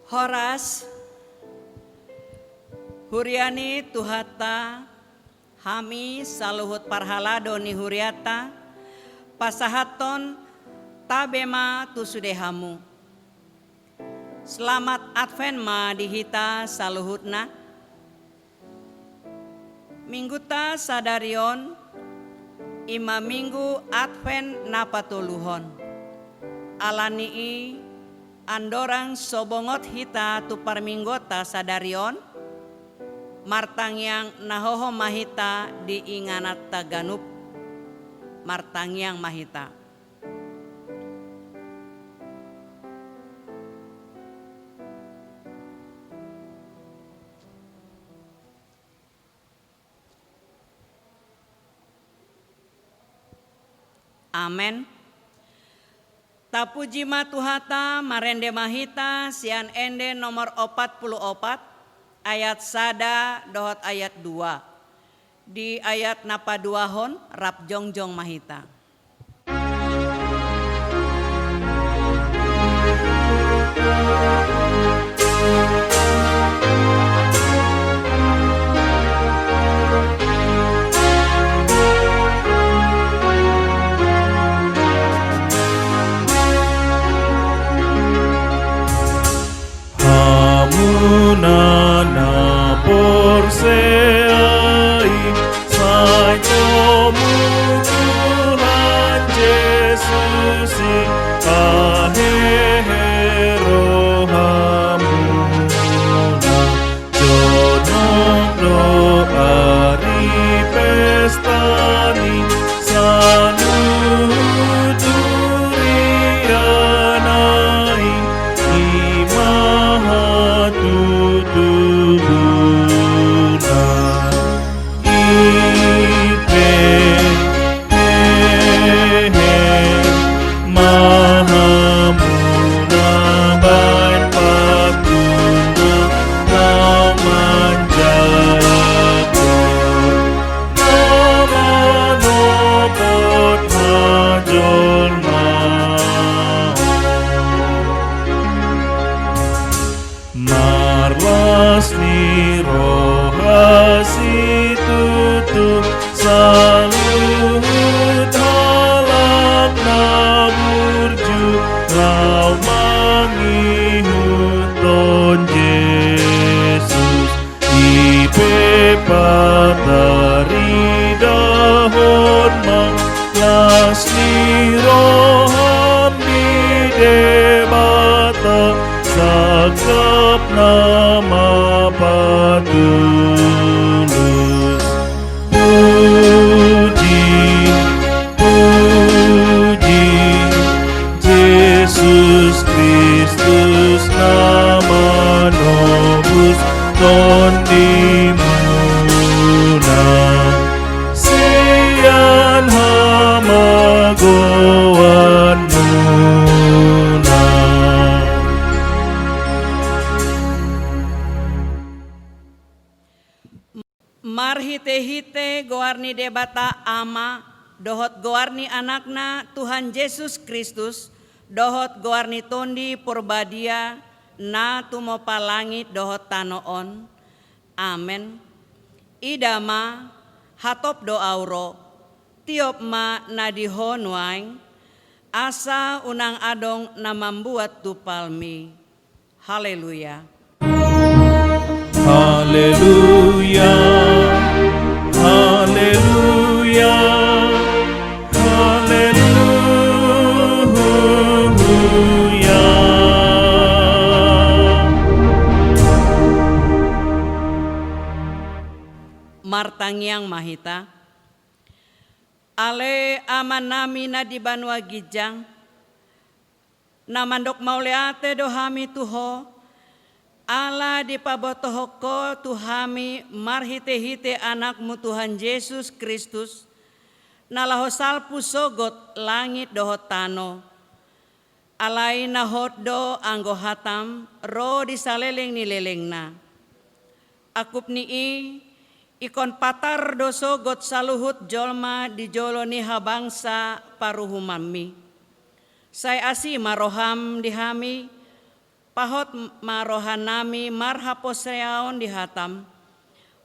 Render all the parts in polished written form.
Horas Huriani Tuhata Hami Saluhut Parhalado ni Huriata Pasahaton Tabema Tusudehamu. Selamat Advent ma dihita saluhutna. Mingguta sadarion ima minggu Advent napatuluhon. Alanii andorang sobongot hita tu parminggota sadarion martang yang nahoho mahita diinganat taganup martang yang mahita. Amen. Tapuji matuhata marende mahita sian ende nomor 44 ayat sada dohot ayat 2. Di ayat napa duahon rap jongjong mahita. Nana porseai sai mutulan Yesusi ahero hamuna jonong do ari pestani sanuturianai Marlasni rohasi tutu salut halap naburju lau mangihuton Yesus ipe patari dahon mang lasni roham di debata sakap nama patulus. Puji, puji Yesus Kristus nama nobus ton dimuna sian hama goan muna. Marhite-hite goarni debata ama dohot goarni anakna Tuhan Yesus Kristus dohot goarni tondi purbadia na tumopa langit dohot tanoon. Amen. Idama hatop do auro tiop ma nadihon waing asa unang adong na membuat tupalmi. Haleluya. Haleluya, haleluya. martangiang mahita. Ale aman nami na di banwa gijang, namandok mauleate dohami tuho, ala di pabotohoko tuhami marhite-hite anakmu Tuhan Yesus Kristus, nalaho salpu sogot langit dohot tano, alai nahot do anggo hatam, ro disaleleng nilelengna. Akup nii, ikon patar do sogot saluhut jolma di joloni habangsa paruhumami. Saya asi maroham dihami, pahot marohanami marhaposeaon dihatam,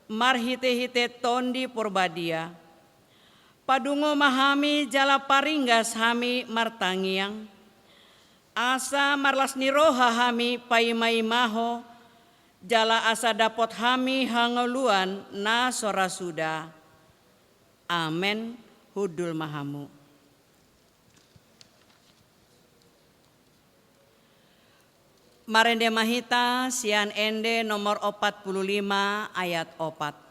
marhite-hite tondi purbadia. Padungo mahami jala paringgas hami martangiang, asa marlas niroha hami paimaimaho, jala asa dapot hami hangoluan na sora suda. Amen. Hudul mahamu. Marende mahita sian ende nomor 45 ayat 4.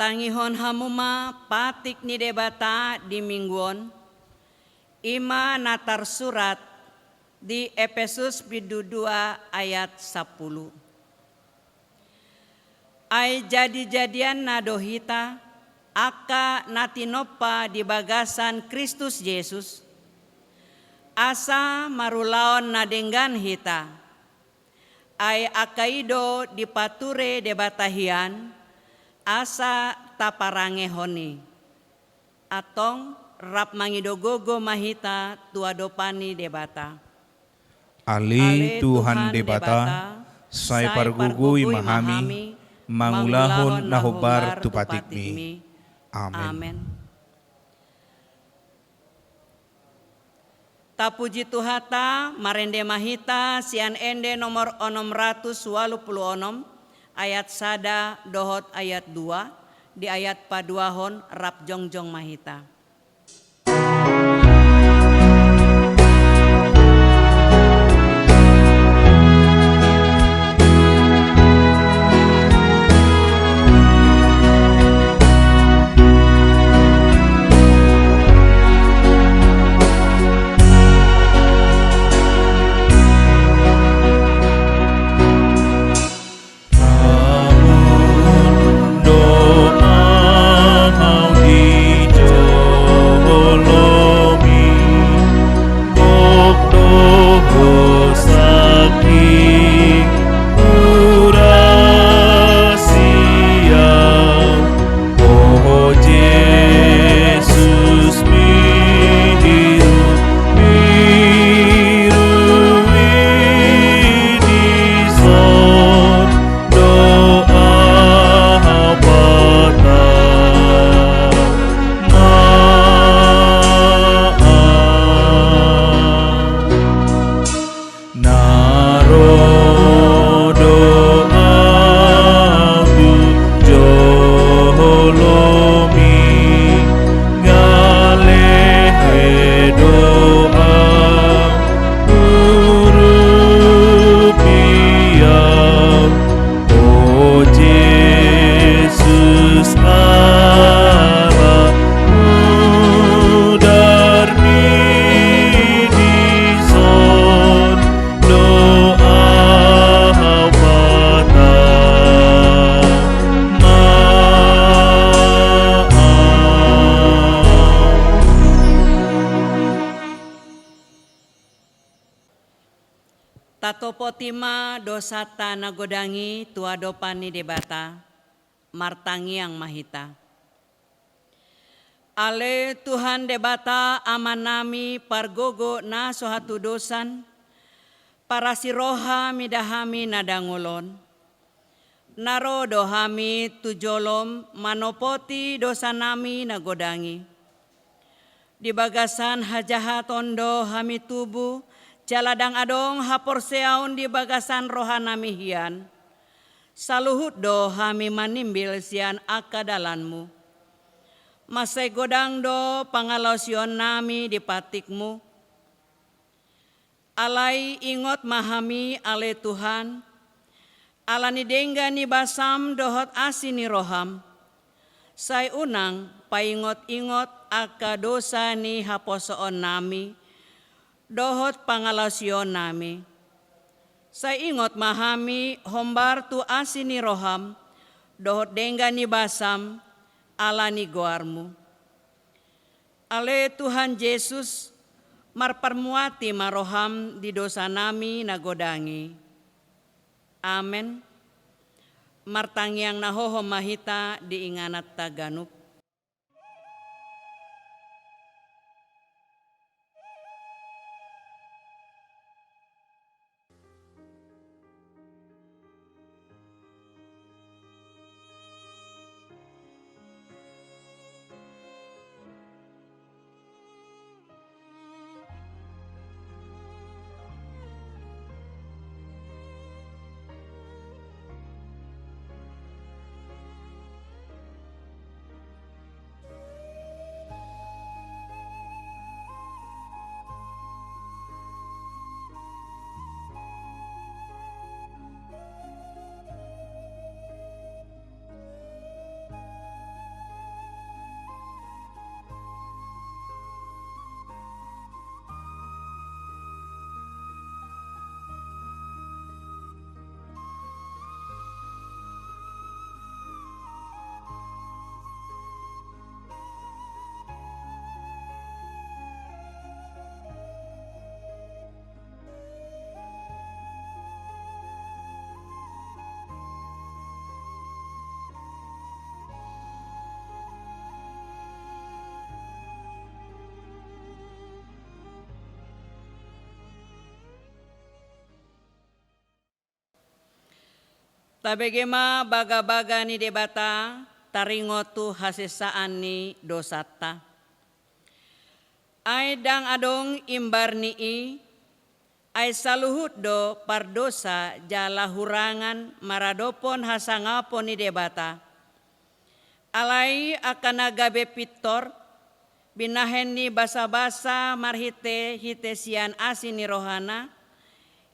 Tangihon hamuma patik ni debata di mingguon, ima natar surat di Efesus bidu 2 ayat 10. Ai jadi-jadian nadohita, aka natinopa di bagasan Kristus Yesus, asa marulaon nadenggan hita, ai akaido dipature debatahian, asa taparangehoni, atong rap mangidogogo mahita tuadopani debata. Ale Tuhan debata, sai pargugui mahami, mangulahon nahobar tupatikmi. Amen. Tapuji Tuhata marende mahita sian ende nomor 686 ayat sada dohot ayat 2 di ayat paduahon rap jongjong mahita. Doa mau dijawab. otima dosata nagodangi tua dopani debata, martangi yang mahita. Ale Tuhan debata amanami pargogo na sohatu dosan, para siroha midahami nadangulon. Naro dohami tujolom manopoti dosa nami nagodangi. Di bagasan hajaha tondo hami tubuh, jaladang adong hapor seaun di bagasan rohanami hian. Saluhut do hami manimbil sian akadalanmu. Masai godang do pangalausion nami di patikmu. Alai ingot mahami ale Tuhan. Alani dengga ni basam dohot asini roham. Sai unang paingot-ingot aka dosa ni haposoon nami. Dohot pangalasion nami. Saya ingot mahami hombar tu asini roham, dohot dengga ni basam, ala ni goarmu. Ale Tuhan Yesus, marparmuati maroham di dosa nami nagodangi. Amen. Martangiang nahoho mahita diinganat taganup. Tabegema baga-baga ni debata taringotu hasesaan ni dosata. Ay dang adong imbar nii ay saluhut do pardosa jala hurangan maradopon hasangapon ni debata. Alai akan agabe pitor binahen ni basa-basa marhite hitesian asin ni rohana.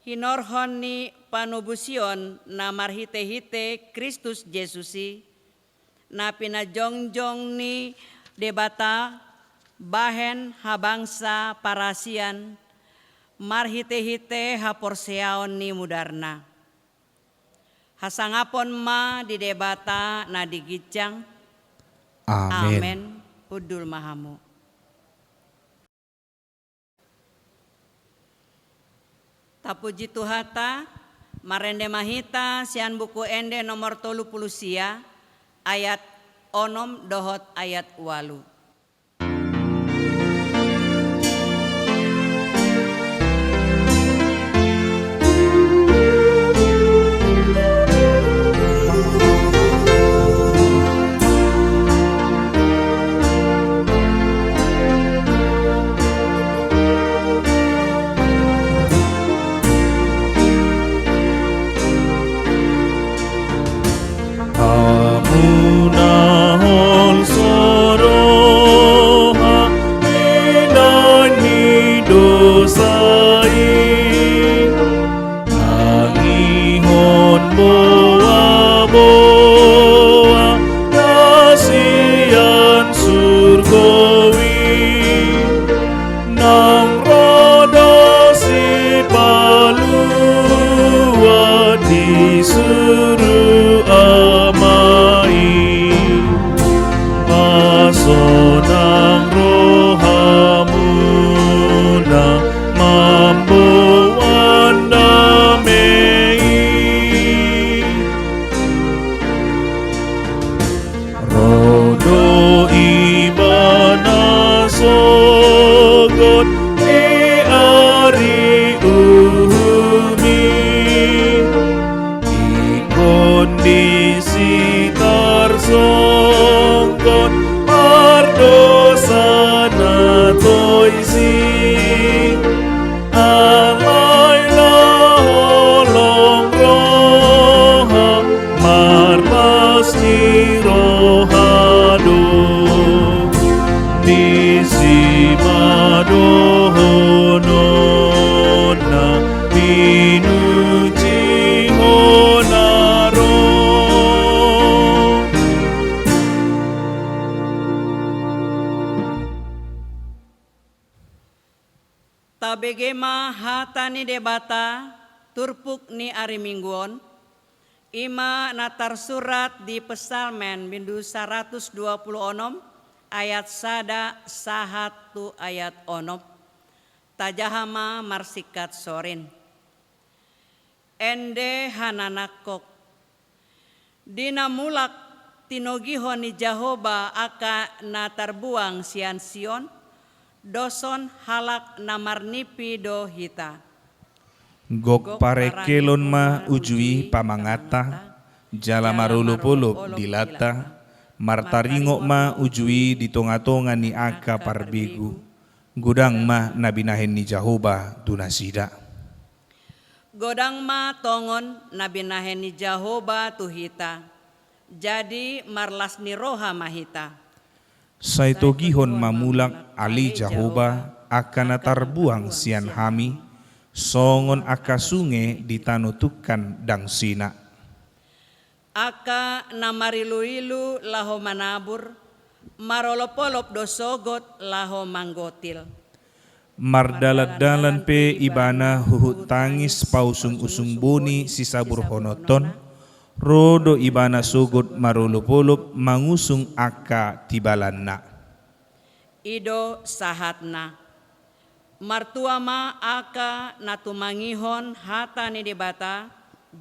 Hinorhon ni panubusion na marhite-hite Kristus Yesusi na pinajongjong ni debata bahen habangsa parasian marhite-hite haporseaon ni mudarna. Hasangapon ma di debata na digicang. Amen. Amen. Udul mahamu. Tapuji Tuhata, marende mahita sian buku ende nomor 30 sia, ayat onom dohot ayat 8. Amunahon soro isi tersongkot pardosana toisi alailah olong roha marlas ni rohado nisi madohonona minuji honaro. Tabegema hatani debata turpuk ni ari mingguon ima natar surat di Pesalmen bindu 126 ayat sada sahatu ayat onop tajahama marsikat sorin ende hananakok dina mulak tinogihon ni Jahoba aka natar buang sian sion doson halak namarnipi do hita Gok parekelon ma ujui pamangata, jala marulup-ulup dilata, martaringok ma ujui di tonga-tonga ni aka parbegu, gudang ma nabinahen ni Jahoba tunasida. Godang ma tongon nabinahen ni Jahoba tuhita, jadi marlas ni roha mahita. Saito gihon mamulak ali Jahoba akan natarbuang sian hami, songon aka sunge ditanutukan dang sina. Aka namarilu-ilu laho manabur, marolop-olop dosogot laho manggotil. Mardalat-dalan pe ibana huhut tangis pausung-usung boni sisabur honoton, rodo ibana sugot marolop-olop mangusung aka tibalanna. Ido sahatna. Martua ma aka natumangihon hata ni debata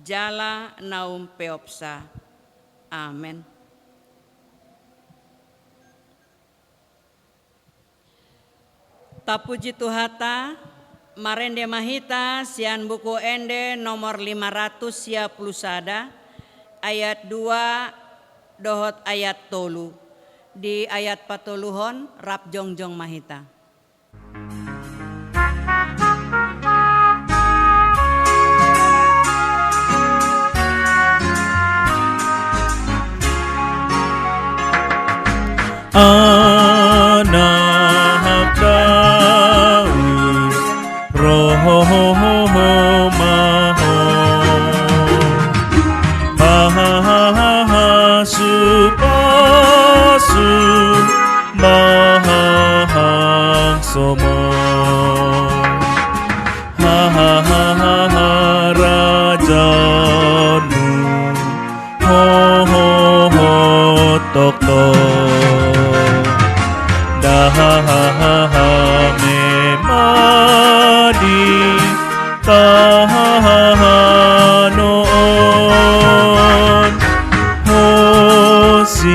jala naum peopsa. Amen. Tapuji Tuhata marende mahita sian buku ende nomor 500 sia plusada ayat 2 dohot ayat tolu di ayat patoluhon rap jongjong mahita. Anak Daud roho maho supasu mahang somo rajanu tokto memadi tahanon hosiana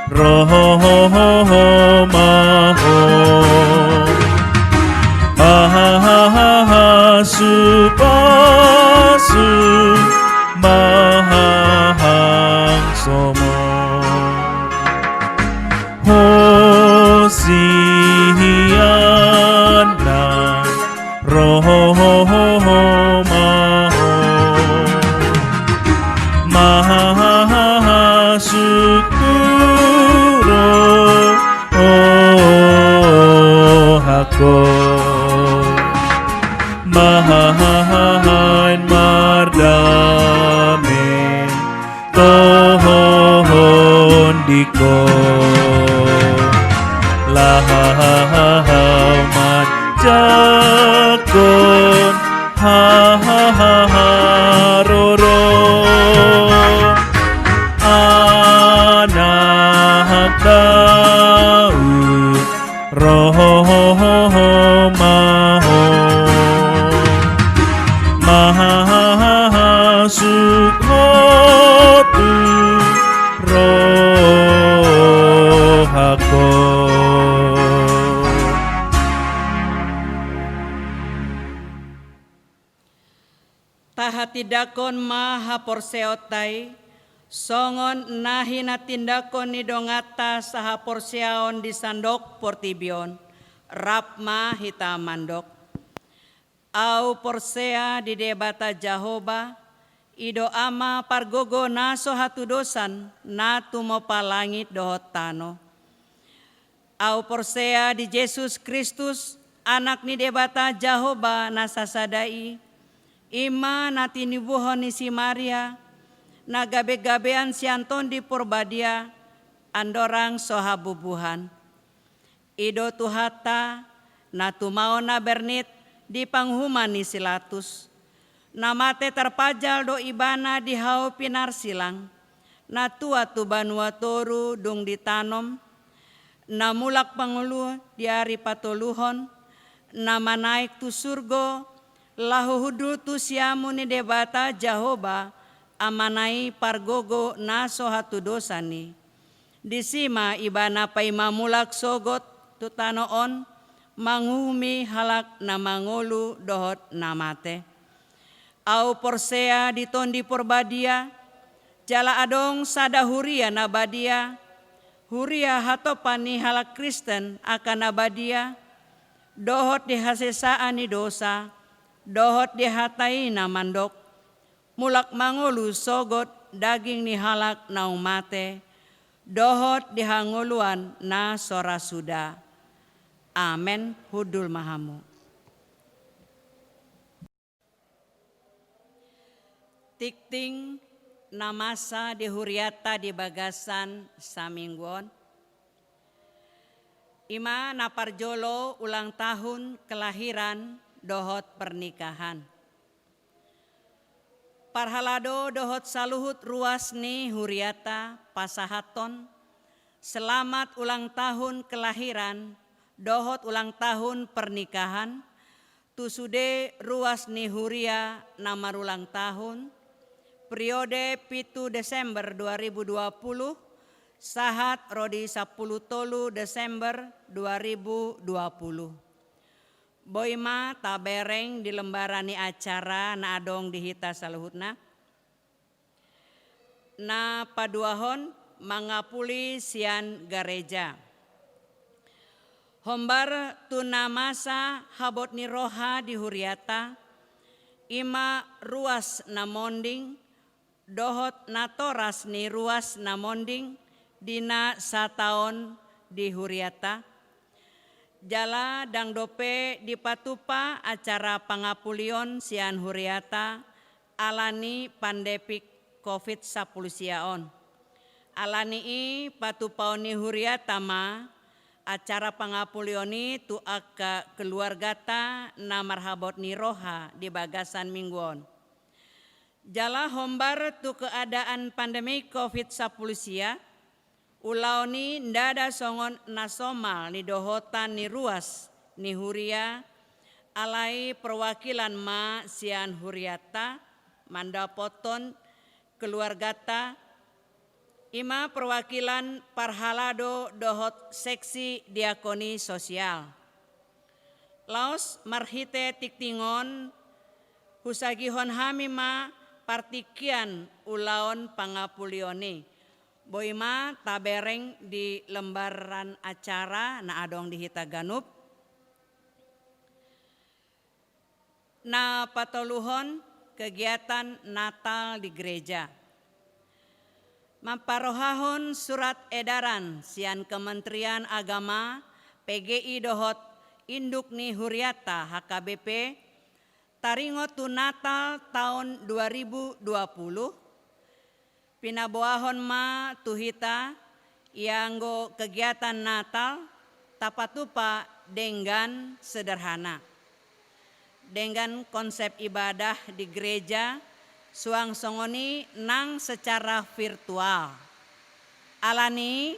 roho maho supasu mahang somo hosiana roho maho mahasuturo hako mahahan mardame tohon diko lahaman jakon roro anak Daud roho maho mahasukotu rohako. Tahati idakon maha porseotai, songon nahi na tindakon ni dongata saha porseaon di sandok portibion, rap ma hita mandok. Au porsea di debata Jahoba, ido ama pargogo naso hatu dosan na tumo palangit dohot tano. Au porsea di Yesus Kristus, anak ni debata Jahoba nasasadai, ima natinibuhon ni si Maria, na gabe-gabean si Anton di Purbadia, andorang sohabubuhan. Ido tuhata na tumao na bernit di panghuman ni Silatus, namate terpajal do ibana di hau pinar silang, na tua tu banua toru dung ditanom, na mulak pangulu di ari patoluhon, na manaik tu surgo, lahu hudu tu siamu ni debata Jahoba, amanai pargogo na sohatu dosani. Disima ibana paima mulak sogot tu tanoon, mangumi halak na mangolu dohot namate. Au porsea ditondi porbadia, jala adong sada huria nabadia, huria hatopani halak Kristen akan nabadia, dohot dihasesaan ni dosa, dohot dihatai na mandok, mulak mangolu sogot daging ni halak na umate, dohot dihangoluan na sora suda. Amen, hudul mahamu. Tikting namasa dihuriata di bagasan saminggon. Ima naparjolo ulang tahun kelahiran dohot pernikahan. Parhalado dohot saluhut ruas ni huriata pasahaton. Selamat ulang tahun kelahiran dohot ulang tahun pernikahan, tusude ruas ni huria namar ulang tahun, periode 7 Desember 2020, sahat rodi 10 tolu Desember 2020. Boima tabereng di lembarani acara na adong dihita saluhutna. Na paduahon mangapuli sian gareja. Hombar tunamasa habot ni roha di huriata, ima ruas na monding, dohot na toras ni ruas na monding, dina sataon di huriata. Jala dang dope di patupa acara pangapulion sian huriata, alani pandemik COVID-19 siaon. Alani i patupaon ni huriata ma, acara pangapulioni tu aka keluargata na marhabot ni roha di bagasan mingguon. Jala hombar tu keadaan pandemi COVID-19 ulaoni ndada songon nasomal ni dohotan ni ruas ni huria alai perwakilan ma sian huriata mandapoton keluargata. Ima perwakilan parhalado dohot seksi diakoni sosial. Laos marhite tiktingon husagihon hamima partikian ulaon pangapulioni. Boima tabereng di lembaran acara na adong dihita ganup. Na patoluhon kegiatan Natal di gereja. Mamparohahon surat edaran sian Kementerian Agama PGI dohot induk ni huriata HKBP taringo tu Natal tahun 2020 pinaboahon ma tuhita ianggo kegiatan Natal tapatupa dengan sederhana. Dengan konsep ibadah di gereja suang songoni nang secara virtual. Alani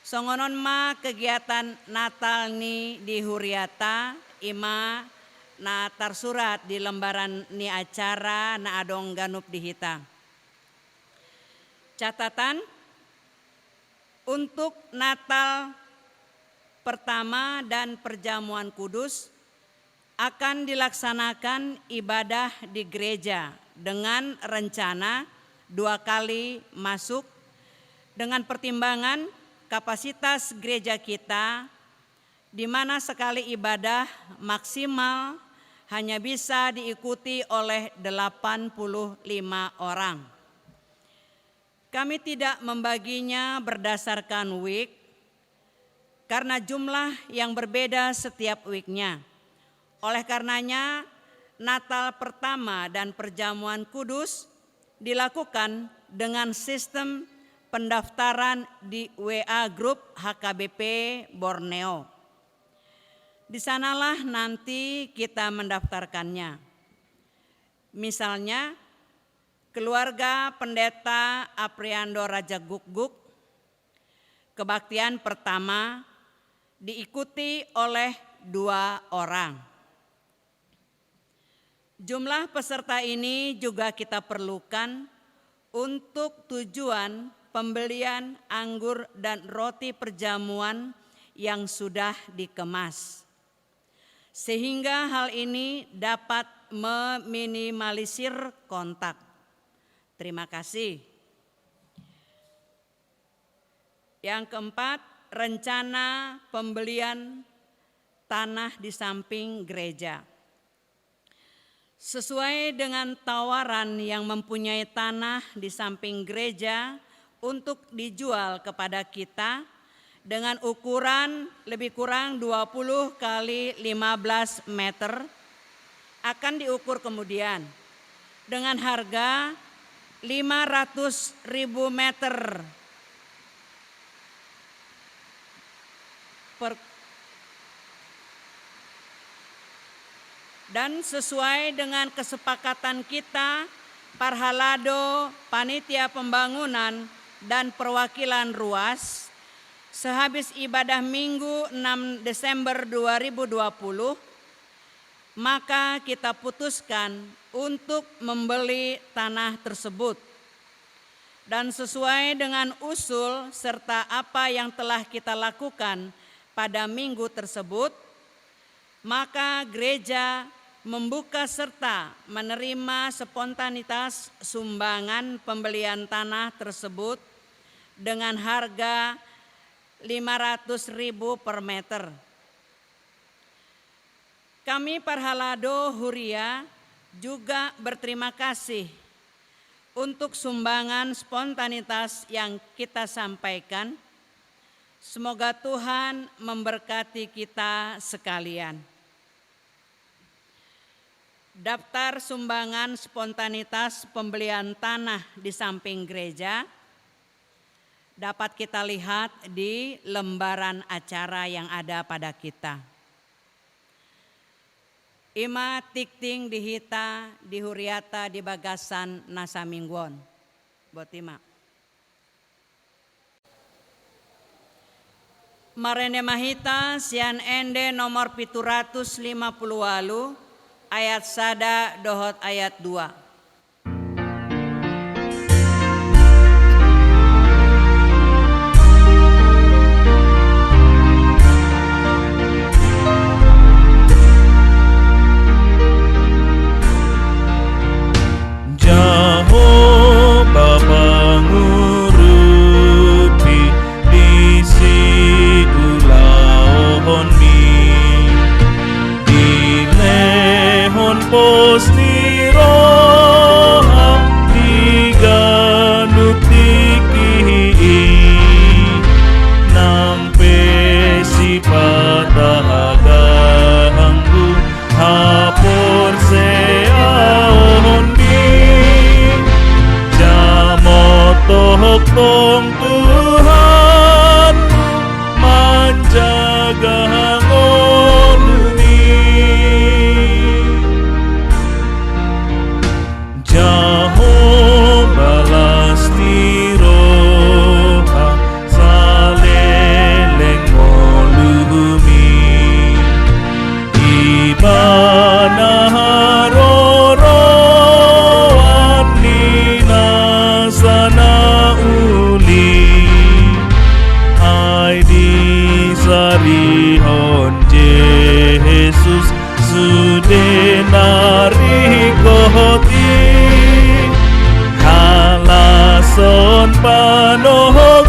songonon ma kegiatan Natal ni di huriata ima na tarsurat di lembaran ni acara na adong ganup dihita. Catatan untuk Natal pertama dan perjamuan kudus akan dilaksanakan ibadah di gereja dengan rencana 2 kali masuk dengan pertimbangan kapasitas gereja kita di mana sekali ibadah maksimal hanya bisa diikuti oleh 85 orang. Kami tidak membaginya berdasarkan week karena jumlah yang berbeda setiap weeknya. Oleh karenanya Natal pertama dan perjamuan kudus dilakukan dengan sistem pendaftaran di WA Group HKBP Borneo. Di sanalah nanti kita mendaftarkannya. Misalnya, keluarga Pendeta Apriando Raja Guguk, kebaktian pertama diikuti oleh 2 orang. Jumlah peserta ini juga kita perlukan untuk tujuan pembelian anggur dan roti perjamuan yang sudah dikemas. Sehingga hal ini dapat meminimalisir kontak. Terima kasih. Yang keempat, rencana pembelian tanah di samping gereja. Sesuai dengan tawaran yang mempunyai tanah di samping gereja untuk dijual kepada kita dengan ukuran lebih kurang 20 kali 15 meter akan diukur kemudian dengan harga 500.000 meter dan sesuai dengan kesepakatan kita, Parhalado, Panitia Pembangunan dan Perwakilan Ruas, sehabis ibadah Minggu 6 Desember 2020, maka kita putuskan untuk membeli tanah tersebut. Dan sesuai dengan usul serta apa yang telah kita lakukan pada minggu tersebut, maka gereja membuka serta menerima spontanitas sumbangan pembelian tanah tersebut dengan harga 500.000 per meter. Kami Parhalado Huria juga berterima kasih untuk sumbangan spontanitas yang kita sampaikan. Semoga Tuhan memberkati kita sekalian. Daftar sumbangan spontanitas pembelian tanah di samping gereja dapat kita lihat di lembaran acara yang ada pada kita. Ima tikting dihita dihuriata di bagasan nasa mingguon. Botima. Marende mahita sian ende nomor 750 walu ayat sada dohot ayat 2. Sana uli panoguan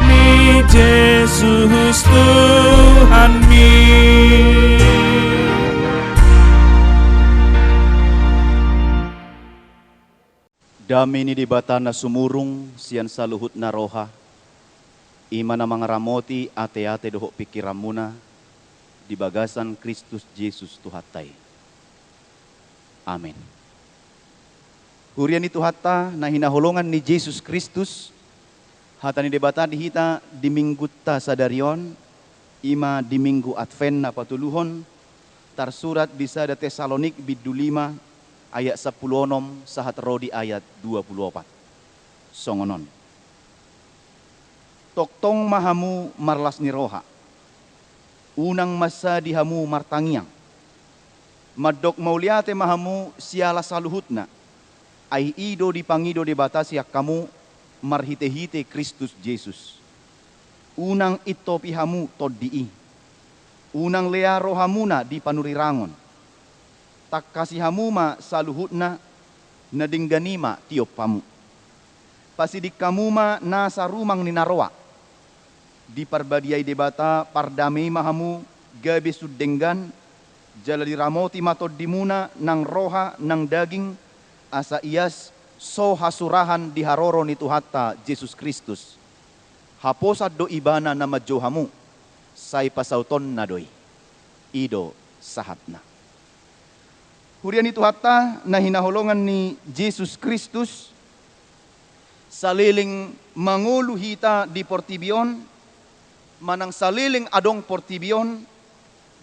ni Yesus Tuhan mi. Dami ni di bata na sumurung siyan sa luhut na roha. Ima na mga ramoti ate-ate doho pikiran muna di bagasan Kristus Jesus Tuhatay. Amen. Hurian itu hata na hinahulungan ni Jesus Kristus hata ni debata dihita di minggu ta sadarion ima di minggu Advent na patuluhon tarsurat bisa da Tesalonik bidu 5 ayat 10 sahat rodi ayat 24. Songonon. Toktong mahamu marlas ni roha. Unang masa dihamu martangiang. Madok mauliate mahamu siala saluhutna. Ai ido dipangido debatasi kamu marhite-hite Kristus Yesus. Unang ito pihamu toddi'i. Unang lea rohamuna di panurirangon. Tak kasih hamuma saluhutna nadingganima tiop pamu. Pasidik kamuma nasa rumang ninaroa. Di parbadiai debata pardamei mahamu gabe sudenggan jalali ramoti matod dimuna nang roha nang daging asa ias so hasurahan di haroro ni Tuhata Yesus Kristus. Haposat do ibana na majohamu say pasauton na doy. Ido sahatna. Hurian itu hatta na hinahulungan ni Jesus Kristus saliling manguluhita di Portibion manang saliling adong Portibion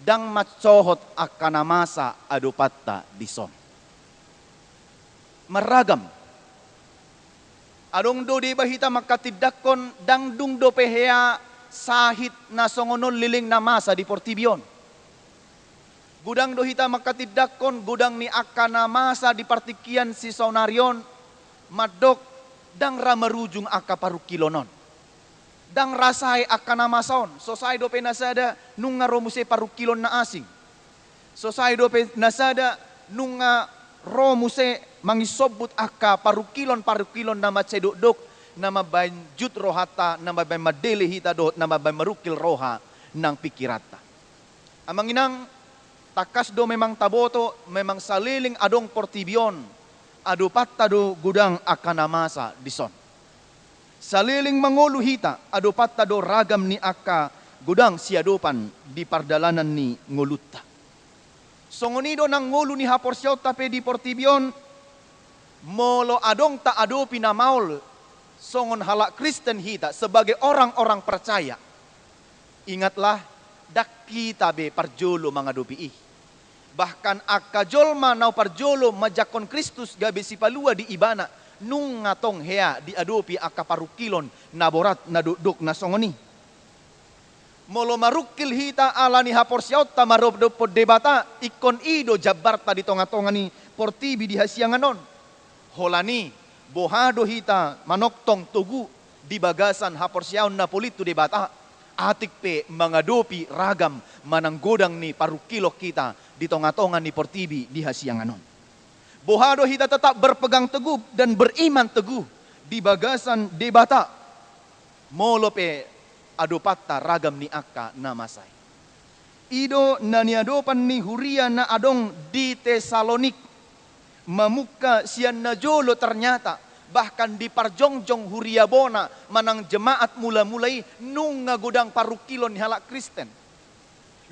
dang matsohot akanamasa adupatta dison. Maragam. Adong do di bahita makatidakon dang dung do pehea sahit na songonon liling na masa di Portibion. Gudang do hita makatidakon gudang ni akana masa di partikian si Saunarion madok dang ramarujung aka parukilonon. Dang rasay akana masaon sosay do penasada nung nga romuse parukilon na asing. Sosay do penasada nung nga romuse mangisobut aka parukilon na macedok na mabanjut rohata na mabay madele hita doot na mabay marukil roha ng pikirata. Amang inang takas do memang taboto, memang saliling adong Portibion, adupat tado gudang akanamasa dison. Saliling manguluhita, adupat tado ragam ni aka gudang siadopan di pardalanan ni ngulutta. Songonido ng ngulu ni Haporsyot tape di Portibion, molo adong ta ado pinamaul, songon halak Kristen hita sebagai orang-orang percaya. Ingatlah, dak kita be parjolo mga dupi. Bahkan akajolma nau parjolo majakon Kristus gabe si palua di ibana nung ngatong hea di adopi akaparukilon naborat na duduk na songoni. Molo marukil hita ala ni Haporsyot ta marob debata ikon ido jabarta di tonga-tonga ni Portibi di hasianganon. Holani bohado hita manoktong tugu di bagasan Haporsyaon na politu debata. Atik pe mangadopi ragam mananggodang ni parukilok kita di tonga-tonga ni Portibi di hasianganon. Bohado hita tetap berpegang teguh dan beriman teguh di bagasan debata. Molo pe adopatta ragam ni akka namasay. Ido naniadopan ni huria na adong di Tesalonik. Mamuka siyan na jolo ternyata. Bahkan di parjongjong huriabona manang jemaat mula-mulai nung ngagudang parukilon ni halak Kristen.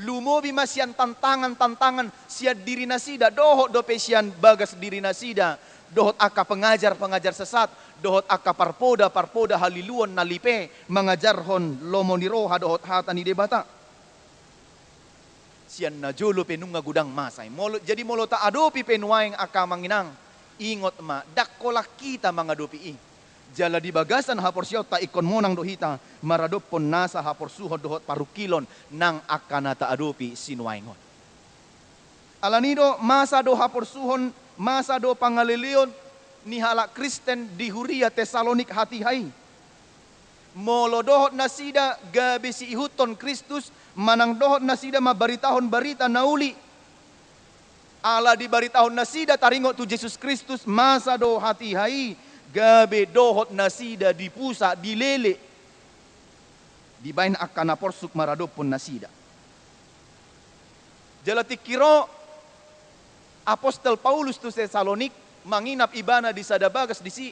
Lumobi masyan tantangan siya diri nasida dohot dope siyan bagas diri nasida dohot aka pengajar sesat dohot aka parpoda haliluon nalipe mengajarhon lomo ni roha dohot hata ni debata. Siyan na jolo penung ngagudang masay. Jadi molo ta adopi penuaing aka manginang. Ingot ma, dakolah kita mangadopi jala di bagasan Haporsyot ta ikon monang dohita maradopon nasa Haporsuhod dohot parukilon nang akanata adopi sinuaingon. Alanido masa do Haporsuhon, masa do pangalilion ni halak Kristen di huria Tesalonik hatihai. Molo dohot nasida gabi si ihuton Kristus manang dohot nasida mabaritahon barita nauli. Ala di baritahon nasida taringot tu Yesus Kristus masa do hatihai gabe dohot nasida di pusa di lele di bain akana porsuk maradopon nasida. Jalati kiro Apostol Paulus tu Tesalonik manginap ibana di sadabagas di si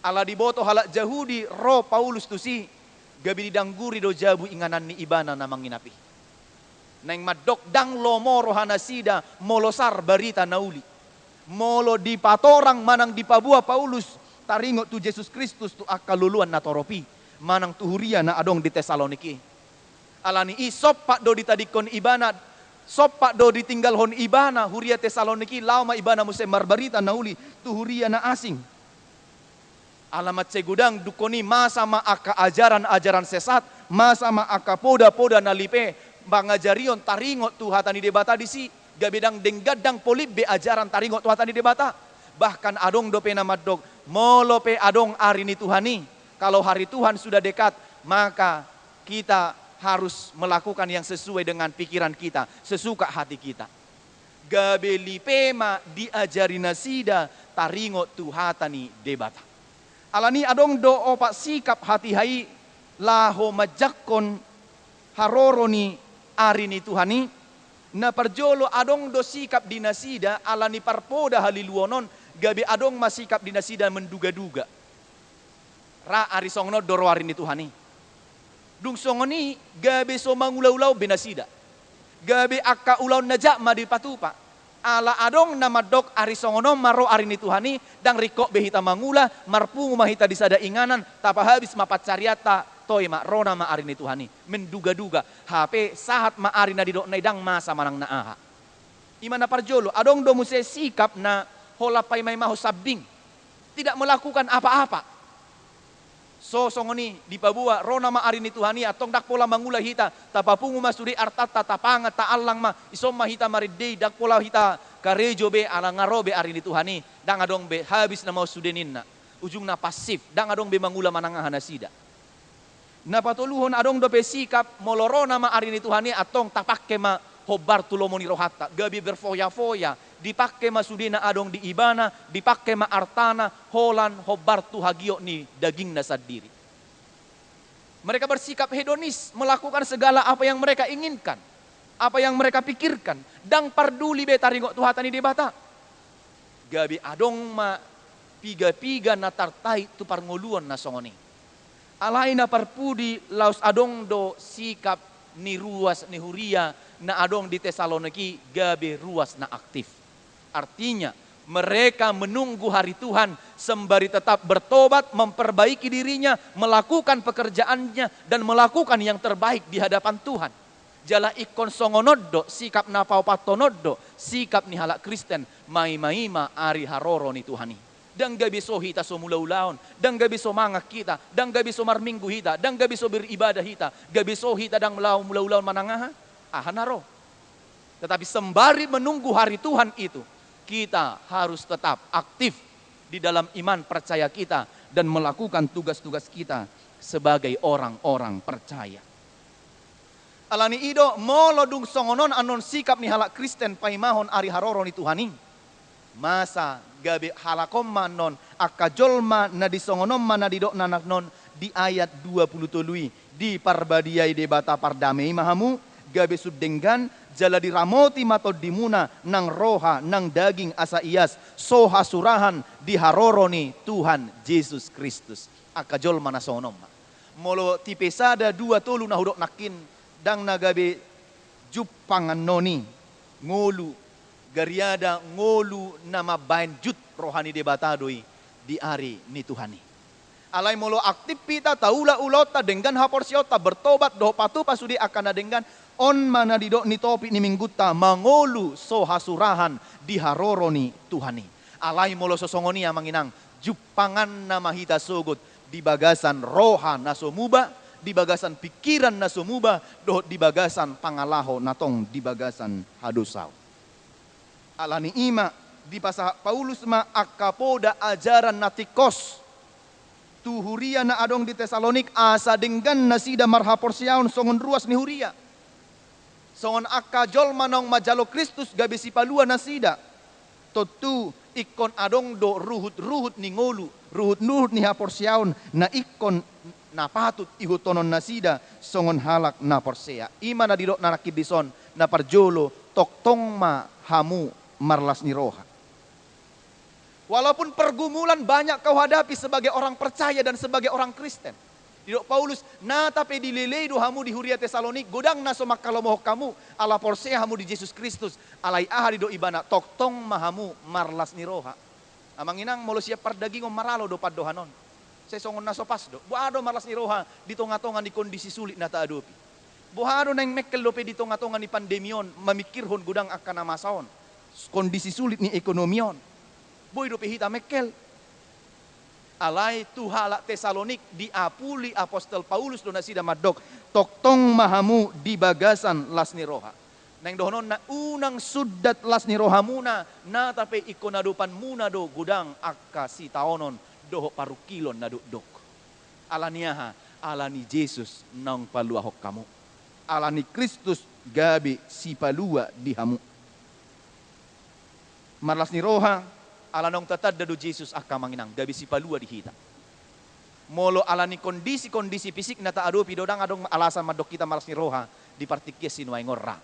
ala di boto halak Jahudi ro Paulus tu si gabi didangguri do jabu inganan ni ibana na manginapi. Nang madok dang lomoro hanasida molosar barita nauli. Molo di patorang manang di pabua Paulus taringo tu Yesus Kristus tu akaluluan na toropi. Manang tuhuria na adong di Tesaloniki. Alani isop pak do ditadikon ibana. Sop pak do ditinggal hon ibana huria Tesaloniki lama ibana muse marbarita nauli tuhuria na asing. Alamat segudang dukoni masa ma aka ajaran-ajaran sesat, masa ma aka poda-poda nalipe bangajarion taringot tu hatani debata disi gabedang denggadang polip be ajaran taringot tu hatani debata. Bahkan adong dope nama dog molope adong arini Tuhani. Kalau hari Tuhan sudah dekat, maka kita harus melakukan yang sesuai dengan pikiran kita, sesuka hati kita. Gabeli pema diajari nasida taringot tu hatani debata. Alani adong do opak sikap hati hai laho majakon haroroni arini Tuhani. Na perjolo adong do sikap dinasida alani parpoda haliluonon gabe adong masikap dinasida menduga-duga. Ra ari songno doro arini Tuhani. Dung songoni gabe so mangulau-ulau binasida. Gabe akka ulau najak madi patupa. Ala adong nama dok ari songono maro arini Tuhani dang rikok behita mangula marpu mahita disada inganan tapa habis mapat cariata toy mak rona ma arini Tuhani menduga-duga HP sahat ma arina didok naidang masa manang naaha. Imana parjolo adong do muse sikap na hola pai mai maho sabding tidak melakukan apa-apa. So songoni di pabua rona ma arini Tuhani atong dak pola mangula hita tapapungu masuri artata tapanga taalang ma isom mahita maridei dak pola hita karejo be ala ngarobe arini Tuhani dang adong be habis na mau sudeninna ujungna pasif dang adong be mangula manangahan nasida. Na patuluhon adong do be sikap molorona ma arini Tuhani atong tapakke ma hobar tulomoni rohata gabi berfoya-foya dipakai masudina adong di ibana dipakai ma artana holan hobar tu hagio ni daging nasad diri. Mereka bersikap hedonis melakukan segala apa yang mereka inginkan, apa yang mereka pikirkan dang parduli be taringo tu hatani debata. Gabi adong ma piga-piga na tartai tu parngoluan na songoni. Alai na parpudi laus adong do sikap ni ruas ni huria na adong di Tesaloniki gabe ruas na aktif. Artinya mereka menunggu hari Tuhan sembari tetap bertobat, memperbaiki dirinya, melakukan pekerjaannya dan melakukan yang terbaik di hadapan Tuhan. Jala ikon songonoddo, sikap na paupatonodo, sikap ni halak Kristen, mai-maima ari haroro ni Tuhani. Dan gabi so hita so mula-ulaon, dan gabi so mangak kita, dan gabi so marminggu hita, dan gabi so beribadah hita, gabi so hita dang mula-ulaon manangaha, ahanaro. Tetapi sembari menunggu hari Tuhan itu, kita harus tetap aktif di dalam iman percaya kita dan melakukan tugas-tugas kita sebagai orang-orang percaya. Alani ido molodung songonon anon sikap ni halak Kristen paimahon ari haroro ni Tuhaning. Masa gabe halakom manon akajolma na disongonom mana didok nanak non di ayat 20 di parbadiai debata pardamei mahamu gabe subdenggan jala diramoti mato dimuna nang roha nang daging asa ias soha surahan diharoroni Tuhan Yesus Kristus akajol mana sonom molo tipesada 2 tolu na hudok nakin dang nagabe jupangan noni ngolu gariada ngolu nama bain jut rohani debatadoi di ari ni Tuhani. Alai molo aktif pita taula ulota dengan haporsiota bertobat doh patu pasudi akan dengan on mana didok ni topi ni mingguta mangolu so hasurahan diharoroni Tuhani. Alai molo sosongoni manginang jupangan nama hita sogot di bagasan roha nasomuba di bagasan pikiran nasomuba doh di bagasan pangalaho natong di bagasan hadusau. Alani ima di pasah Paulus ma akapoda ajaran natikos tuhuria na adong di Tesalonik asa dengan nasida marhaporsiaon songon ruas ni huria. Songon akajol manong majalo Kristus gabi si palua nasida. Totu ikon adong do ruhut ni ngolu, ruhut ni haporsiaon na ikon na patut ihutonon na sida songon halak na porsea. Ima na didok na nakidison na parjolo toktong ma hamu marlas ni roha. Walaupun pergumulan banyak kau hadapi sebagai orang percaya dan sebagai orang Kristen. Didok Paulus, na tapi dililei do hamu di Huria Tesalonik, godang na somak kalomoh kamu, ala porsea hamu di Yesus Kristus, alai aha didok ibana, toktong mahamu marlas ni roha. Amang inang molo siap pardaging maralo do paddohanon. Saya songon na sopas do. Buado marlas ni roha di tonga-tonga di kondisi sulit na taadopi. Buado nang mekkel dope di tonga-tonga ni pandemion, mamikirhon gudang akan namasaon. Kondisi sulit ni ekonomion. Boy dope hita mekkel. Alai tuhala Tesalonik diapuli apostol Paulus do nasida madok toktong mahamu di bagasan las ni roha. Nang dohonon na unang sudat las ni roha muna na tapi ikonadupan muna do gudang akka si taonon doho parukilon na duk. Alaniaha alani Jesus nang paluahok kamu. Alani Kristus gabi si palua di hamu. Marlas ni roha alanong tatad do Jesus akka manginang gabi si palua dihita. Molo alani kondisi fisik na taadopi dodang adong alasan madok kita malas ni roha di partikia sinuay ngorra.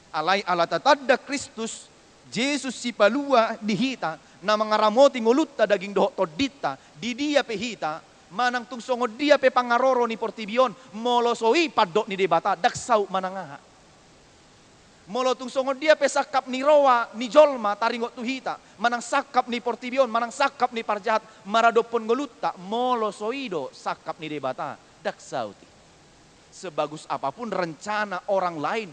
Alai ala tatad da Kristus Jesus si palua dihita na mangaramoti ngulutta daging doho todita di dia pehita manang tungsongod dia pe pangaroro ni portibion molo soi padok ni debata daksau manangaha. Molo tungsongod dia pe sakap ni roa ni jolma taringot tuhita manang sakap ni portibion manang sakap ni parjahat maradopon ngulutta molo soido sakap ni debata daksauti. Sebagus apapun rencana orang lain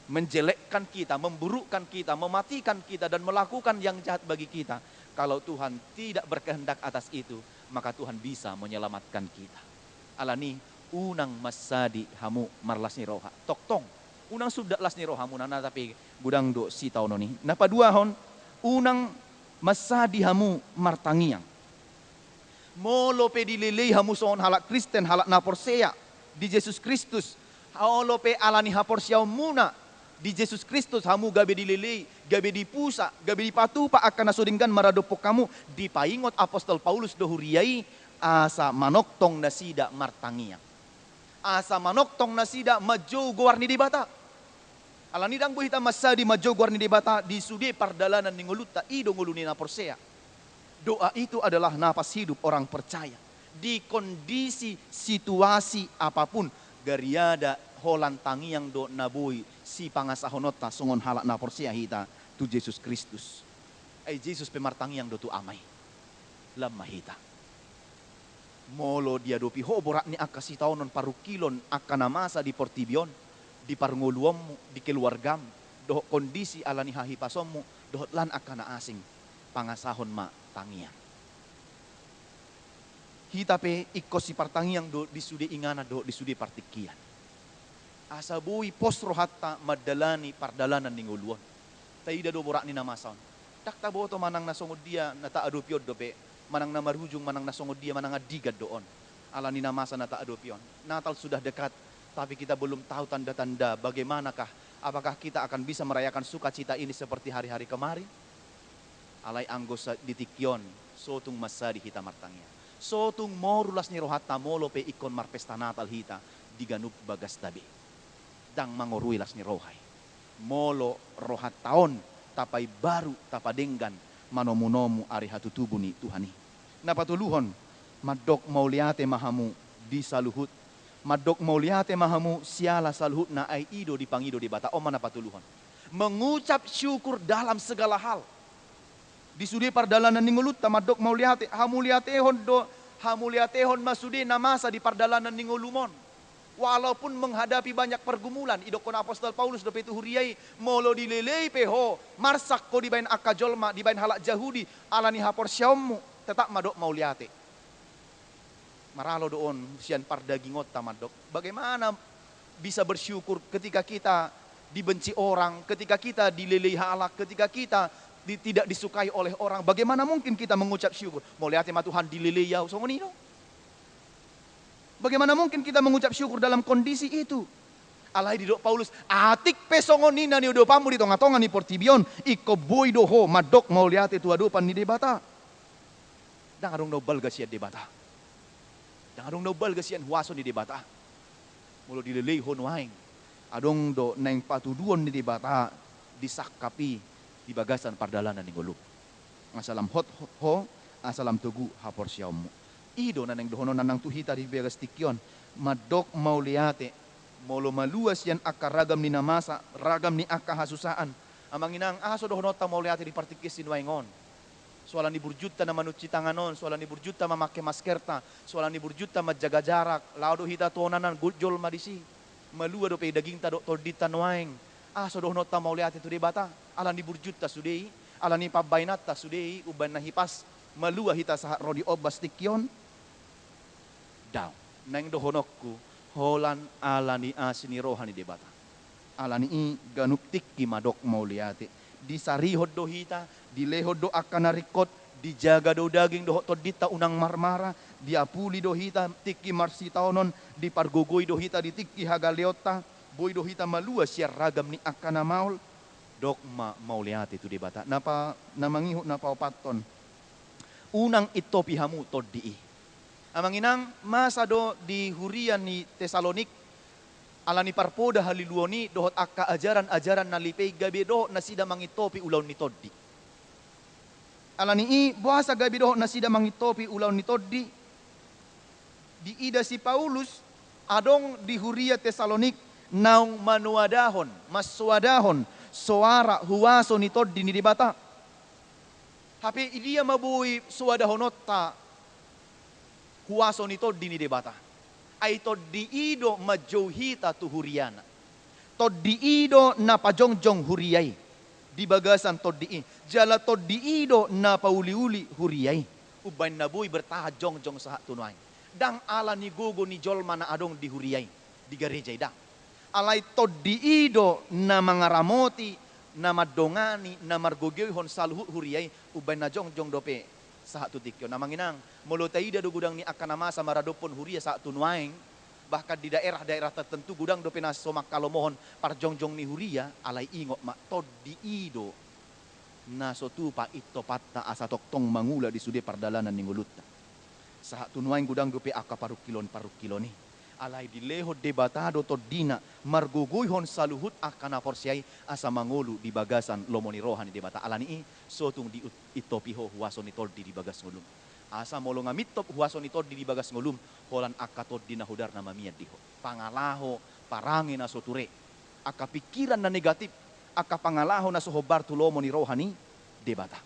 menjelekkan kita, memburukkan kita, mematikan kita dan melakukan yang jahat bagi kita. Kalau Tuhan tidak berkehendak atas itu, maka Tuhan bisa menyelamatkan kita. Alani unang masadi hamu marlas ni roha. Toktong unang sudah las ni roha muna na tapi budang do si tao noni. Napa dua hon unang masadi hamu martangiang. Molo pe dililei hamu soon halak Kristen halak na porsea di Yesus Kristus. Molo pe alani haporsiaw muna di Yesus Kristus hamu gabe dililei, gabe dipusa, gabe dipatupa akan nasudinggan maradopok kamu dipaingot apostol Paulus dohuriai asa manoktong nasida martangiang. Asa manoktong nasida majo guarni di bata. Alani dang buhita masadi majo guarni di bata di sudi pardalanan ni nguluta ido nguluni na porsea. Doa itu adalah napas hidup orang percaya. Di kondisi situasi apapun gariada holan tangiang do nabui si pangasahonota songon halak na porsia hita tu Yesus Kristus. Ay Jesus pemartangiang do tu amay. Lamma hita. Molo dia dopi ho borak ni akasi taonon parukilon akanamasa di portibion di parnguluommu di keluargam doh kondisi alani hahipasommu doh lan akana asing pangasahon ma tangiang. Hita pe ikko si partangiang do di sudi ingana do di sudi partikian. Asabui posro hatta madalani pardalanan ninguluon. Taida do borak ni namason. Dakta boto manang nasongod dia nata adopiod dope. Manang namarujung manang nasongod dia manang adigad doon. Alani namasa nata adopion. Natal sudah dekat tapi kita belum tahu tanda-tanda bagaimanakah apakah kita akan bisa merayakan sukacita ini seperti hari-hari kemarin. Alai anggosa ditikyon sotung masadi hita martangnya. Sotung morulas ni rohatta molo pe ikon marpesta Natal hita diganub bagas tabi. Dang mangoruilas ni rohay. Molo rohat taon tapai baru tapadenggan manomunomu ari hatutubu ni Tuhani. Napatuluhon madok mauliate mahamu di saluhut. Madok mauliate mahamu siala saluhut na ai ido di pangido di bata. Oma napatuluhon. Mengucap syukur dalam segala hal. Di sudi pardalanan ningulut tamadok mauliate hamuliatehon do hamuliatehon masudi namasa di pardalanan ningulumon. Walaupun menghadapi banyak pergumulan, idokon apostol Paulus do petu huriai molo dilelei peho marsak ko dibain akajolma dibain halak Jahudi alani hapor syaumu tetap madok mauliate. Maralo doon sian pardagingot tamadok. Bagaimana bisa bersyukur ketika kita dibenci orang, ketika kita dilelei halak, ketika kita tidak disukai oleh orang. Bagaimana mungkin kita mengucap syukur? Mauliate ma Tuhan dilelei yau songonino. Bagaimana mungkin kita mengucap syukur dalam kondisi itu? Alay di do Paulus, atik pesongon ni nani udo pamu di tonga-tonga ni portibion, iko boy doho madok mau lihat itu adupan ni debata. Dang adong nobel gasian debata. Dang adong nobel gasian huaso ni debata. Mulo dilelei hon waing. Adong do neng patuduon ni debata disakapi di bagasan pardalanan ni ngulu. Asalam hot ho, asalam tugu hapor siamu. Ido naneng dohono nanang tuhita di bagas tikyon, madok mau liate. Molo maluas yan aka ragam ni namasa, ragam ni aka hasusaan. Amang inang aso dohonota mau lihat di partikis sinwaingon. Soalan ni burjuta na manuci tanganon, soalan ni burjuta memakai maskerta, soalan ni burjuta majaga jarak, laudo hita tuonanan gujol madisi. Malua do pe daging ta do tordita noaing. Aso dohonota mau lihat itu di bata, alan ni burjuta sudei, alan ni pabainata sudei, uban na hipas, malua hita sahat rodi obas tikyon. Daw, nang dohonokku, holan alani asini rohani debata. Alani i ganuptik ki madok mau liate. Di sarihod do hita, di lehod do akana rikot, dijaga do daging do todita unang marmara, di apuli do hita tiki marsitaonon, di pargogoy do hita di tiki hagaleota, boy do hita malua siya ragam ni akana maul, dok mau liate tu debata. Napa namangiho napa opaton. Unang ito pihamu toddi. Amang inang masa do di hurian ni Tesalonik alani parpoda haliluoni dohot akka ajaran-ajaran na lipay gabi dohot na sida mangitopi ulaw ni toddi. Alani i buasa gabi dohot na sida mangitopi ulaw ni toddi. Di ida si Paulus adong di huria Tesalonik naung manuadahon, maswadahon, soara huwaso ni toddi ni dibata. Hape idia mabuhi suwadahonota huwaso ni toddi ni debata. Ay toddi ido majouhita tu huriana. Toddi ido na pajongjong huriyay. Di bagasan toddi i. Jala toddi ido na pauli-uli huriyay. Uban na buy bertaha jongjong sa tunay. Dang ala ni gogo ni jolma na adong di huriyay. Di garejay dang. Alay toddi ido na mga ramoti, na madongani, na margogyohon saluhut huriyay. Uban na jongjong dope. Saat tu tikyo na manginang molotaida do gudang ni akanama sa maradopon huria saat tunwaing bahkan di daerah-daerah tertentu gudang do penas somak kalomohon parjongjong ni huria alay ingot ma toddi ido na sotupa ito patta asa toktong mangula di sude pardalanan ni ngulutta saat tunwaing gudang do pe aka parukilon ni alay di leho debatado toddina marguguihon saluhut akana porsiay asa mangulu di bagasan lomoni rohani debata alani i sotung di itopiho huwaso ni toddi di bagas ngulum asa molo ngamitop huwaso ni toddi di bagas ngulum holan akka toddi na hudar na mamiyad diho pangalaho parangi na soture aka pikiran na negatif aka pangalaho na sohobar tu lomoni rohani debata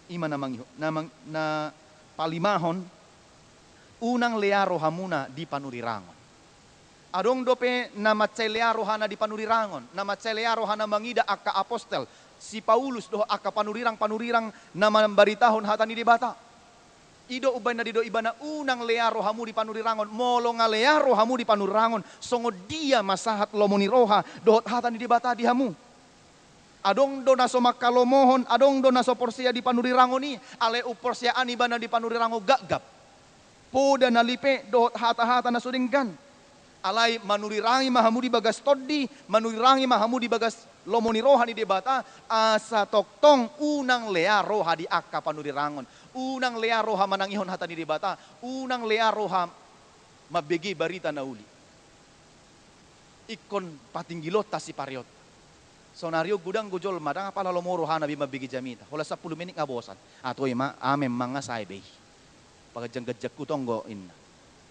ima namang na palimahon unang learo hamuna di panurirangon. Adong dope na matselearo hana di panurirangon, na matselearo hana mangida aka apostel, si Paulus doh aka panurirang na mambaritahon hata ni debata. Ido uban na dido ibana unang learo hamu di panurirangon, molo nga learo hamu di panurirangon, songo dia masahat lomoni roha dohot hata ni debata di hamu. Adong do na somakalomohon, adong do na soporsia di panurirangon ni, ale uporsia ani bana di panurirangon gagap. Poda na lipe dohot hata-hata na sudinggan. Alay manurirangi mahamudi bagas toddi, manurirangi mahamudi bagas lomoni roha ni debata, asa toktong unang lea roha di akka panurirangon, unang lea roha manangihon hata ni debata, unang lea roha mabegi barita na uli. Ikon patinggilot ta si pariot. Sonario gudang gujol madang apa lalomoro hana bi mabegi jamita. Hola 10 menit ngabosan. Atoy ma amem mga saibay. Pagajang-gajak kutonggo inna.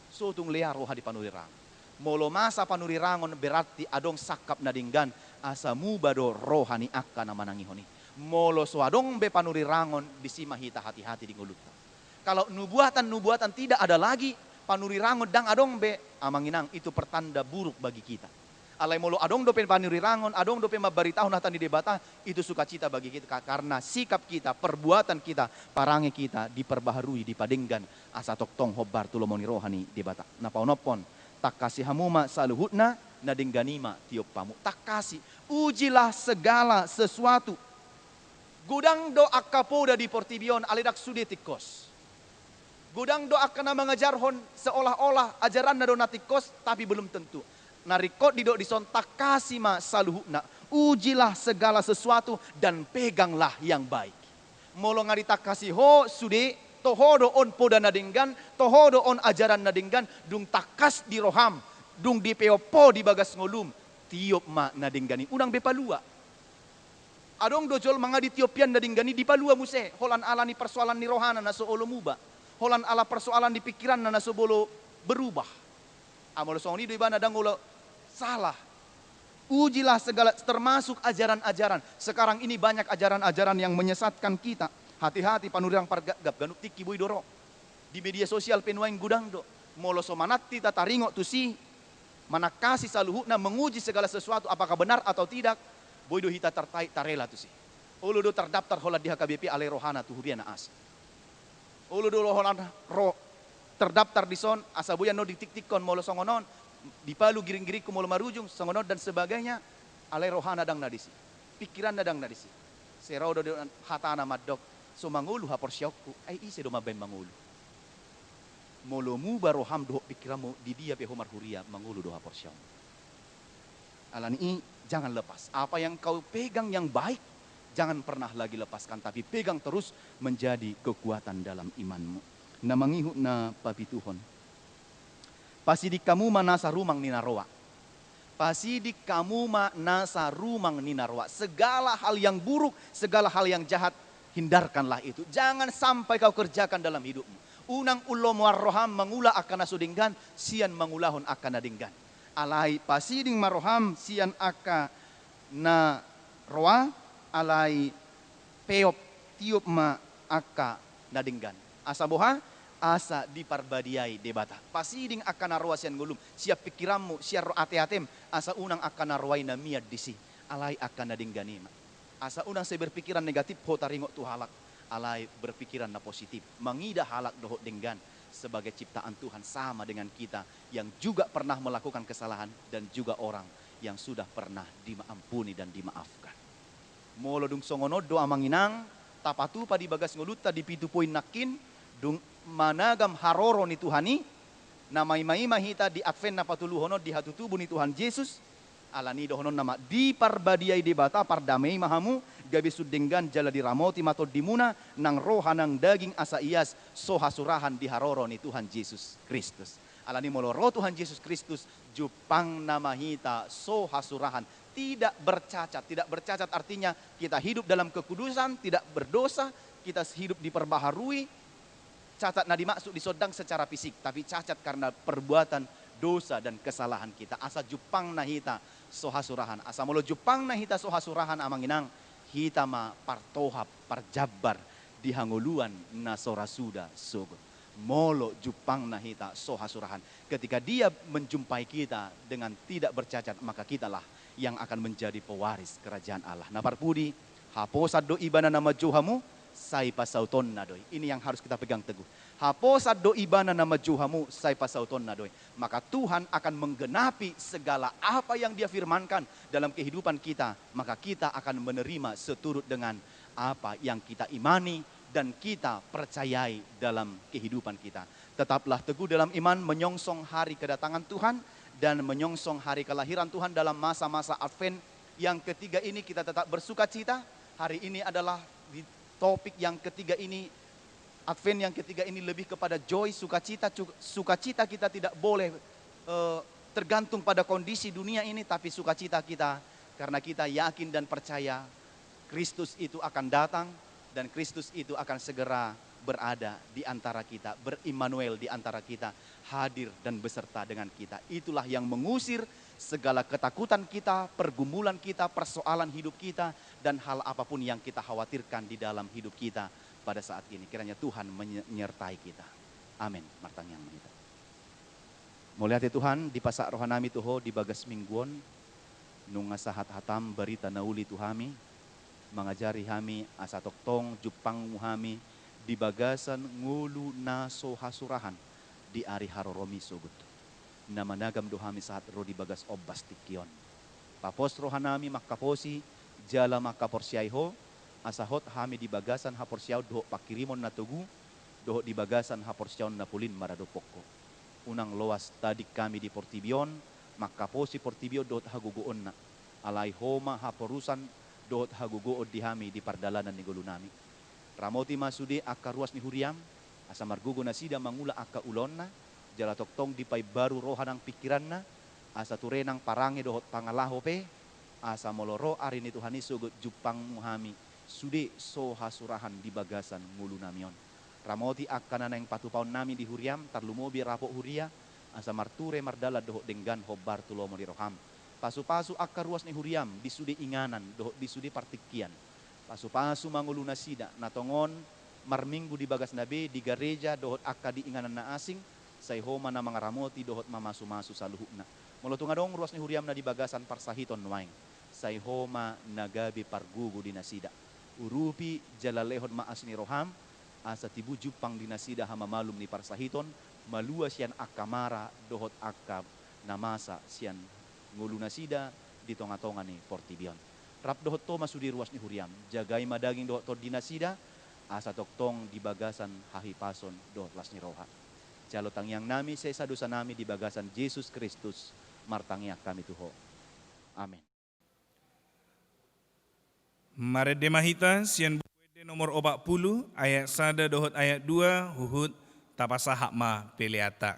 So tung lea roha di panurirangon. Molo masa panurirangon berarti adong sakap na dinggan asa mubado rohani akka na manangihoni. Molo so adong be panurirangon bisima hita hati-hati di ngulutta. Kalau nubuatan tidak ada lagi panurirangon dang adong be amanginang itu pertanda buruk bagi kita. Alay molo adong dope panurirangon, adong dope mabaritahon hatan di debata, itu sukacita bagi kita karena sikap kita, perbuatan kita, parangi kita diperbaharui, dipadenggan asa toktong hobar tulomoni rohani debata. Napaunopon tak kasih hamuma saluhutna nadingganima tiop pamu. Tak kasih, ujilah segala sesuatu. Gudang do akapoda di portibion alidak sudetikos. Gudang do akana mengajarhon seolah-olah ajaran na donatikos tapi belum tentu. narikot didok disontak kasih ma saluhukna. Ujilah segala sesuatu dan peganglah yang baik. Molo ngarita kasih ho sude tohodo on poda nadinggan, tohodo on ajaran nadinggan, dung takas di roham, dung di peopo di bagas ngolum, tiop ma nadinggani. Unang bepalua. Adong dojol mga di Etiopian nadinggani di palua muse. Holan ala ni persoalan ni rohana na so olo muba. Holan ala persoalan di pikiran na so bolo berubah. Amolo song ni do iba nadang ulo salah. Ujilah segala termasuk ajaran-ajaran. Sekarang ini banyak ajaran-ajaran yang menyesatkan kita. Hati-hati panurang pargagap ganuk tiki boy doro. Di media sosial penuain gudang do. Molo so manati tataringo tu si manakasi saluhukna menguji segala sesuatu apakah benar atau tidak. Boy do hita tertaik tarela tu si. Ulu do terdaftar hola di HKBP ale rohana tu huriana as. Ulu do hola ro terdaftar di son asabuya no ditik-tikon molo songonon. Dipalu giring-giring kumul marujung, songonod dan sebagainya, alai rohana dang nadisi. Pikiran nadang nadisi. Serau do hatana madok, so mangulu hapor syauku, ai ise do maben mangulu. Molomu baroham do pikiranmu di dia pehomar huria mangulu do hapor syau. Alani jangan lepas. Apa yang kau pegang yang baik, jangan pernah lagi lepaskan, tapi pegang terus menjadi kekuatan dalam imanmu. Namangihu na papituhon. Pasidik kamu manasa rumang ninaroa. Pasidik kamu manasa rumang ninaroa. Segala hal yang buruk, segala hal yang jahat, hindarkanlah itu. Jangan sampai kau kerjakan dalam hidupmu. Unang ulo muarroham mangula akan nasudinggan, sian mangulahon akan nadinggan. Alai pasiding maroham sian aka na roa, alai peop tiup ma aka nadinggan. Asaboha asa diparbadiai debata. Pasiding akan narwa sian ngulum. Siap pikiranmu, siap ate-atem. Asa unang akan narwai na miad disi. Alai akan nadingganima. Asa unang saya berpikiran negatif, ho taringok tu halak. Alai berpikiran na positif. Mangida halak dohot denggan. Sebagai ciptaan Tuhan sama dengan kita. Yang juga pernah melakukan kesalahan. Dan juga orang yang sudah pernah dimaampuni dan dimaafkan. Molo dung songono doa manginang. Tapatu padi bagas nguluta di pitu poin nakin. Dung managam haroro ni Tuhani na may mahita di advent na patuluhono di hatutubo ni Tuhan Yesus alani dohonon nama di parbadiay di bata pardamay mahamu gabi sudenggan jala di ramoti matod di muna nang roha ng daging asa iyas so hasurahan di haroro ni Tuhan Yesus Kristus alani moloro Tuhan Yesus Kristus jupang na mahita so hasurahan tidak bercacat artinya kita hidup dalam kekudusan tidak berdosa kita hidup diperbaharui. Cacat na dimaksud disodang secara fisik, tapi cacat karena perbuatan dosa dan kesalahan kita. Asa jupang nahita sohasurahan. Asa molo jupang nahita sohasurahan amanginang hita ma partohap parjabar dihanguluan na sorasuda sogot. Molo jupang nahita sohasurahan. Ketika dia menjumpai kita dengan tidak bercacat, maka kitalah yang akan menjadi pewaris kerajaan Allah. Na parpudi haposad do ibana nama Johamu sai pasauton nadoy. Ini yang harus kita pegang teguh. Haposad do ibana nama Juhamu sai pasauton nadoy. Maka Tuhan akan menggenapi segala apa yang dia firmankan dalam kehidupan kita. Maka kita akan menerima seturut dengan apa yang kita imani dan kita percayai dalam kehidupan kita. Tetaplah teguh dalam iman menyongsong hari kedatangan Tuhan dan menyongsong hari kelahiran Tuhan dalam masa-masa Advent yang ketiga ini kita tetap bersuka cita. Hari ini adalah di topik yang ketiga ini, Advent yang ketiga ini lebih kepada joy, sukacita. Sukacita kita tidak boleh tergantung pada kondisi dunia ini, tapi sukacita kita karena kita yakin dan percaya Kristus itu akan datang dan Kristus itu akan segera berada di antara kita, berimmanuel di antara kita, hadir dan beserta dengan kita. Itulah yang mengusir segala ketakutan kita, pergumulan kita, persoalan hidup kita, dan hal apapun yang kita khawatirkan di dalam hidup kita pada saat ini. Kiranya Tuhan menyertai kita. Amin. Martang yang menita. Mulia hati Tuhan, di pasak rohanami tuho, di bagas mingguon, nung asahat hatam berita nauli tuhami, mengajari hami asa toktong jupang muhami, di bagasan ngulu naso hasurahan, di ari haroromi sogut. Namanagam dohami saat ro di bagas obas tikion. Papos rohanami makaposi jala makaporsiaiho asahot hami di bagasan haporsiau doho pakirimon na tugu doho di bagasan haporsiau na pulin maradopoko. Unang loas tadik kami di Portibion maka posi portibio dot haguguon na alai homa haporusan dot haguguon dihami di pardalanan ni golunami ramoti masudi akka ruas ni huriam asa margugo na sida mangula akka ulonna jala toktong di pai baru rohanang pikiranna asa turenang parange dohot pangalaho pe asa moloro ari ni Tuhan Yesus jupang muhami sude so hasurahan di bagasan ngulu namion ramoti akka nanang patupaon nami di huriam tarlumobi rapok huria asa marture mardala dohot denggan hobar tulomo di roham pasu-pasu akka ruas ni huriam di sude inganan dohot di sude partikian pasu-pasu manguluna sida natongon marminggu di bagas nabe di gereja dohot akka di inganan na asing say homa na mga ramoti dohot mamasu-masu sa luhukna molotunga dong ruas ni huriam na di bagasan parsahiton waing say homa nagabi pargugu di nasida urupi jalalehon maas ni roham asa tibu jupang di nasida hamamalum ni parsahiton malua sian akamara dohot akab namasa sian ngulu nasida di tonga-tonga ni portibion rap dohot to masudi ruas ni huriam jagai madaging dohot to di nasida asa toktong di bagasan hahipason dohot las ni roha jalo tangyang nami sesa dosa nami di bagasan Yesus Kristus martangyak kami tuho amin. Marende mahita sian bukuede nomor 40 ayat 1 dohot ayat 2 huhut tapasahak ma peleata.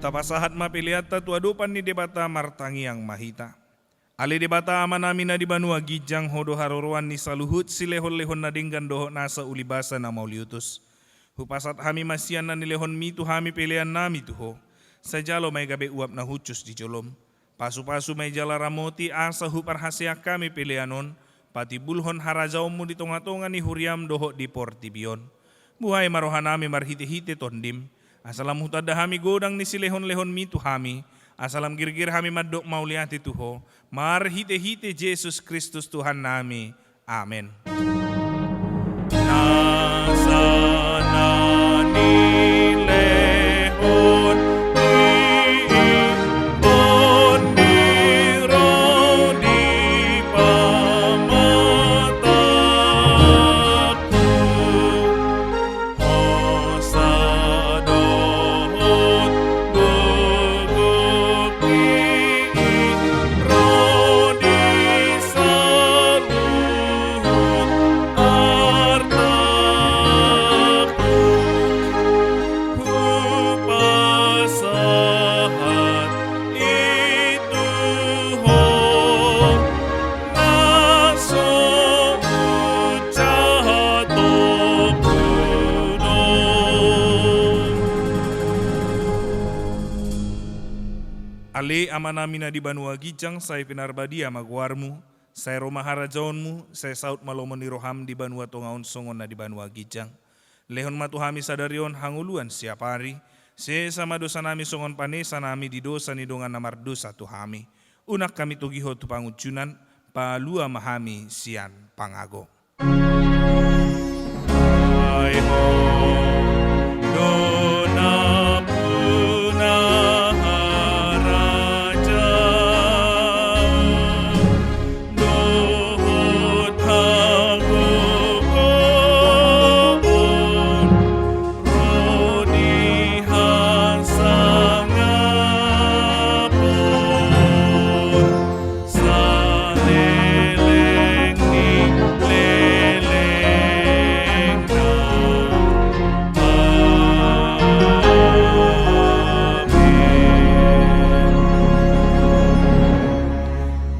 Tapasahat mapiliata tuadupan ni debata martangi yang mahita. Ali debata amanami na di banua gijang hodo haruruan ni saluhut silehon-lehon na dinggan doho nasa ulibasa na mauliutus. Hupasat hami masian na nilehon mitu hami pilihan nami tuho. Sajalo may gabe uap na hucus di jolom. Pasu-pasu may jala ramoti asa huparhasya kami pilihanon. Pati bulhon harajaw mo di tonga-tonga ni huriam doho di portibion. Buhay marohanami marhiti-hiti tondim. Asalam hutada hami godang ni silehon-lehon mitu hami. Asalam girgir hami madok mauliati tuho. Marhite-hite Jesus Kristus Tuhan nami. Amin. Ale amanamina di Banua Gijang, saya pinarbadia maguarmu, saya romahara jaunmu, saya saut malomoni roham di Banua Tongaun Songon na di Banua Gijang. Lehon matuhami sadarion hanguluan siap hari, se sama dosa nami songon panesa nami di dosa ni dongan namar dosa tuhami. Unak kami tugiho tu pangucunan, palua mahami sian pangago. Hai ho, dona puna haraja, dohot hangukon, rodi hasangapun, saleleng ni leleng na.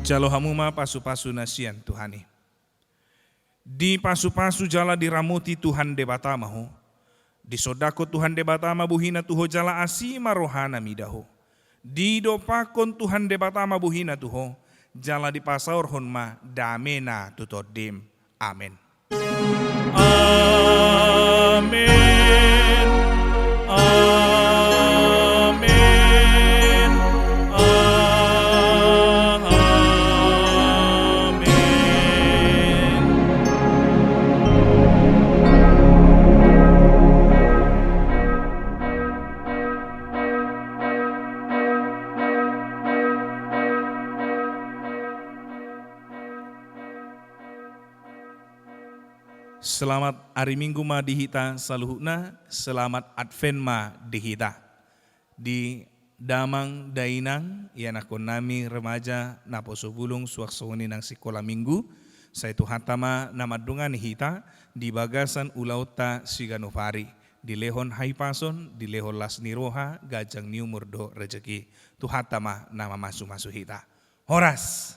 Jalo hamuma pasu-pasu nasian Tuhani. Di pasu-pasu jala diramuti Tuhan debatamaho. Di sodako Tuhan debatama buhina tuho jala asima rohana midaho. Di dopakon Tuhan debatama buhina tuho. Jala di pasaur honma damena tutodem. Amin. Amin. Amin. Amin. Selamat hari Minggu ma dihita saluhuna, selamat Advent ma dihita. Di damang dainang, iyan ako nami remaja na posobulong suwaksoni ng sikola Minggu, sa ito hatama na madungan hita, di bagasan ulauta siganufari, di lehon haipason, di lehon las niroha, gajang niumurdo rejeki, tuhatama na mamasu-masu hita. Horas!